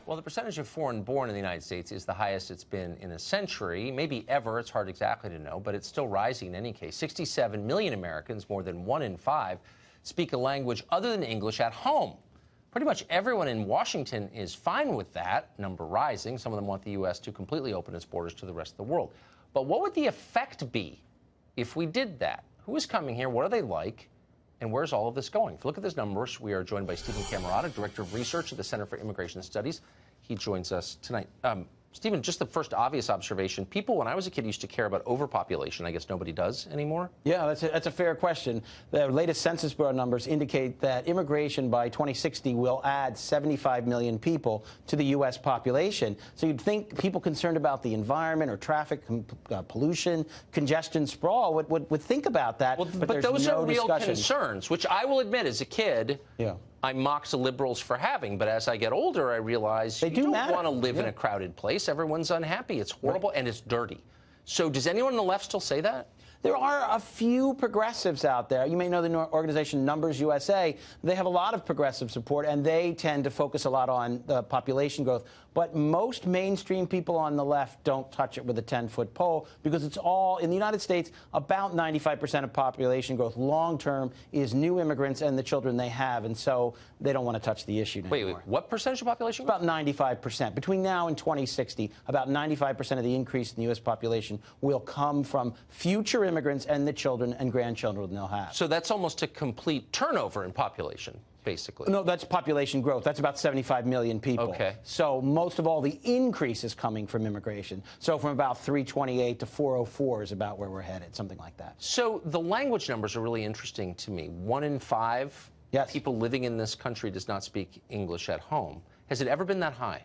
Well, the percentage of foreign-born in the United States is the highest it's been in a century, maybe ever. It's hard exactly to know, but it's still rising in any case. 67 million Americans, more than 1 in 5, speak a language other than English at home. Pretty much everyone in Washington is fine with that, number rising. Some of them want the U.S. to completely open its borders to the rest of the world. But what would the effect be if we did that? Who is coming here? What are they like? And where's all of this going? If you look at these numbers, we are joined by Steven Camarota, Director of Research at the Center for Immigration Studies. He joins us tonight. Steven, just the first obvious observation. People, when I was a kid, used to care about overpopulation. I guess nobody does anymore? Yeah, that's a fair question. The latest Census Bureau numbers indicate that immigration by 2060 will add 75 million people to the U.S. population. So you'd think people concerned about the environment or traffic pollution, congestion, sprawl would think about that. Well, but those are real concerns, which I will admit as a kid, I mocked the liberals for having, but as I get older, I realize you don't want to live in a crowded place. Everyone's unhappy. It's horrible, and it's dirty. So does anyone on the left still say that? There are a few progressives out there. You may know the organization Numbers USA. They have a lot of progressive support, and they tend to focus a lot on the population growth. But most mainstream people on the left don't touch it with a 10-foot pole because it's all, in the United States, about 95% of population growth long-term is new immigrants and the children they have, and so they don't want to touch the issue anymore. Wait, what percentage of population growth? About 95%. Between now and 2060, about 95% of the increase in the U.S. population will come from future immigrants and the children and grandchildren they'll have. So that's almost a complete turnover in population, basically. No, that's population growth. That's about 75 million people. Okay. So most of all the increase is coming from immigration. So from about 328 to 404 is about where we're headed, something like that. So the language numbers are really interesting to me. 1 in 5 people living in this country does not speak English at home. Has it ever been that high?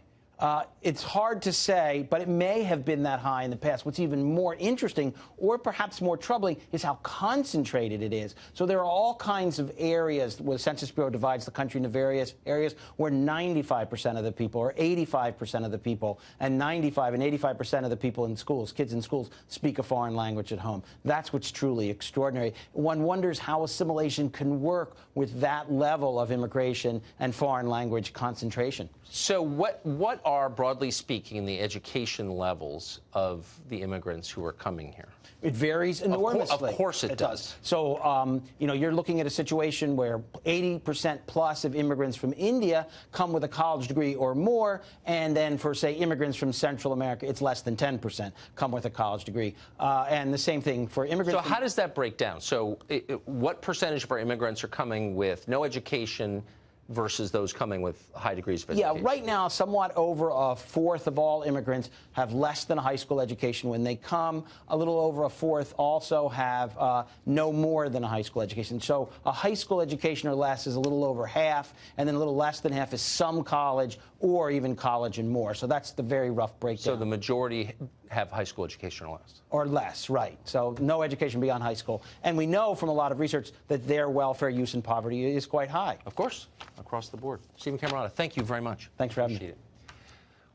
It's hard to say, but it may have been that high in the past. What's even more interesting, or perhaps more troubling, is how concentrated it is. So there are all kinds of areas where the Census Bureau divides the country into various areas where 95% of the people, or 85% of the people, and 95 and 85% of the people in schools, kids in schools, speak a foreign language at home. That's what's truly extraordinary. One wonders how assimilation can work with that level of immigration and foreign language concentration. So what are, broadly speaking, the education levels of the immigrants who are coming here? It varies enormously. Of course it does. So, you're looking at a situation where 80% plus of immigrants from India come with a college degree or more, and then for, say, immigrants from Central America, it's less than 10% come with a college degree. And the same thing for immigrants. So how does that break down? So what percentage of our immigrants are coming with no education versus those coming with high degrees of education? Yeah, right now, somewhat over a fourth of all immigrants have less than a high school education when they come. A little over a fourth also have no more than a high school education. So a high school education or less is a little over half, and then a little less than half is some college or even college and more. So that's the very rough breakdown. So the majority have high school education or less? Or less, right. So no education beyond high school. And we know from a lot of research that their welfare use and poverty is quite high. Of course, across the board. Steven Camarota, thank you very much. Thanks for having me.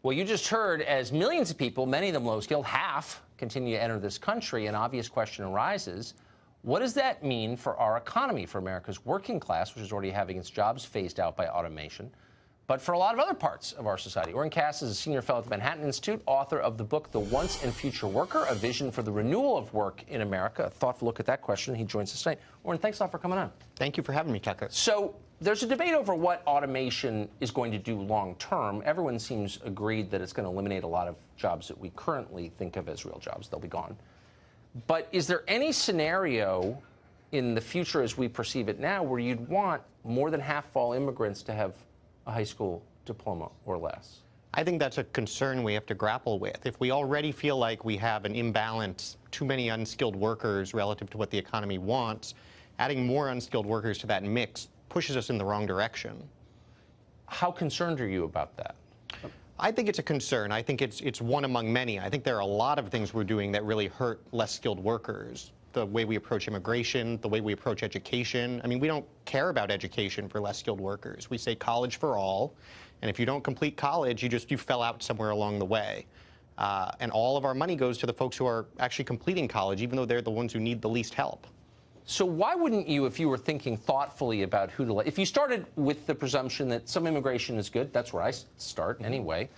Well, you just heard, as millions of people, many of them low-skilled, half continue to enter this country, an obvious question arises. What does that mean for our economy, for America's working class, which is already having its jobs phased out by automation, but for a lot of other parts of our society? Oren Cass is a senior fellow at the Manhattan Institute, author of the book The Once and Future Worker, A Vision for the Renewal of Work in America. A thoughtful look at that question. He joins us tonight. Oren, thanks a lot for coming on. Thank you for having me, Tucker. So there's a debate over what automation is going to do long term. Everyone seems agreed that it's going to eliminate a lot of jobs that we currently think of as real jobs. They'll be gone. But is there any scenario in the future as we perceive it now where you'd want more than half of all immigrants to have a high school diploma or less? I think that's a concern we have to grapple with. If we already feel like we have an imbalance, too many unskilled workers relative to what the economy wants, adding more unskilled workers to that mix pushes us in the wrong direction. How concerned are you about that? I think it's a concern. I think it's one among many. I think there are a lot of things we're doing that really hurt less skilled workers. The way we approach immigration, the way we approach education. I mean, we don't care about education for less skilled workers. We say college for all, and if you don't complete college, you fell out somewhere along the way. And all of our money goes to the folks who are actually completing college, even though they're the ones who need the least help. So why wouldn't you, if you were thinking thoughtfully about who to let, if you started with the presumption that some immigration is good, that's where I start anyway,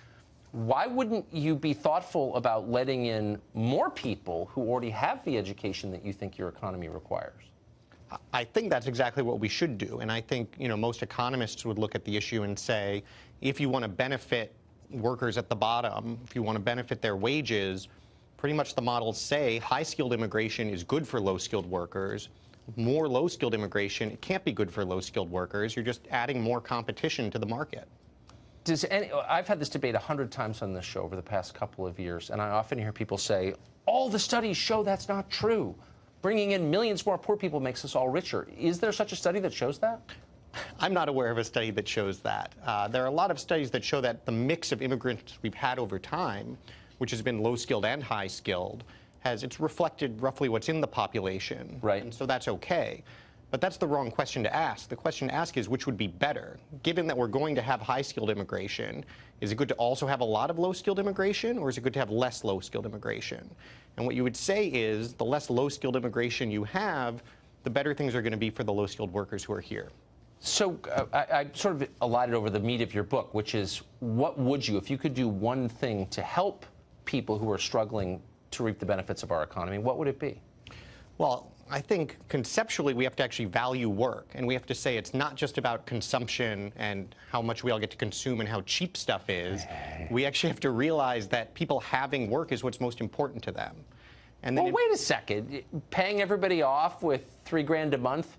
why wouldn't you be thoughtful about letting in more people who already have the education that you think your economy requires? I think that's exactly what we should do. And I think, most economists would look at the issue and say, if you want to benefit workers at the bottom, if you want to benefit their wages, pretty much the models say high-skilled immigration is good for low-skilled workers. More low-skilled immigration, it can't be good for low-skilled workers. You're just adding more competition to the market. I've had this debate 100 times on this show over the past couple of years, and I often hear people say, all the studies show that's not true. Bringing in millions more poor people makes us all richer. Is there such a study that shows that? I'm not aware of a study that shows that. There are a lot of studies that show that the mix of immigrants we've had over time, which has been low-skilled and high-skilled, it's reflected roughly what's in the population. Right. And so that's okay. But that's the wrong question to ask. The question to ask is which would be better? Given that we're going to have high-skilled immigration, is it good to also have a lot of low-skilled immigration, or is it good to have less low-skilled immigration? And what you would say is the less low-skilled immigration you have, the better things are going to be for the low-skilled workers who are here. So I sort of allotted over the meat of your book, which is what would you, if you could do one thing to help people who are struggling to reap the benefits of our economy, what would it be? Well, I think conceptually we have to actually value work, and we have to say it's not just about consumption and how much we all get to consume and how cheap stuff is. We actually have to realize that people having work is what's most important to them. And then well, wait a second. Paying everybody off with $3 grand a month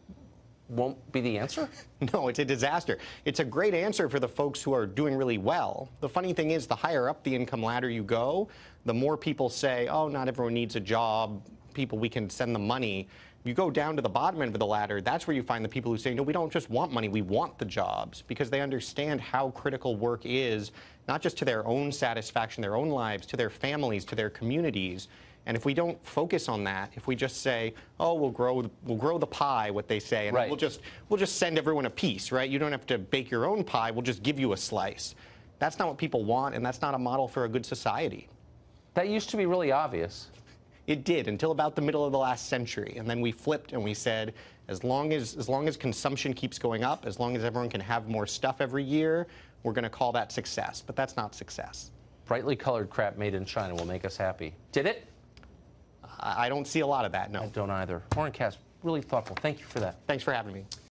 won't be the answer? No, it's a disaster. It's a great answer for the folks who are doing really well. The funny thing is, the higher up the income ladder you go, the more people say, oh, not everyone needs a job. People, we can send them money. You go down to the bottom end of the ladder, that's where you find the people who say, no, we don't just want money, we want the jobs, because they understand how critical work is, not just to their own satisfaction, their own lives, to their families, to their communities. And if we don't focus on that, if we just say, oh, we'll grow the pie, what they say, and right. we'll just send everyone a piece, right? You don't have to bake your own pie, we'll just give you a slice. That's not what people want, and that's not a model for a good society. That used to be really obvious. It did, until about the middle of the last century. And then we flipped and we said, as long as consumption keeps going up, as long as everyone can have more stuff every year, we're going to call that success. But that's not success. Brightly colored crap made in China will make us happy. Did it? I don't see a lot of that, no. I don't either. Oren Cass, really thoughtful. Thank you for that. Thanks for having me.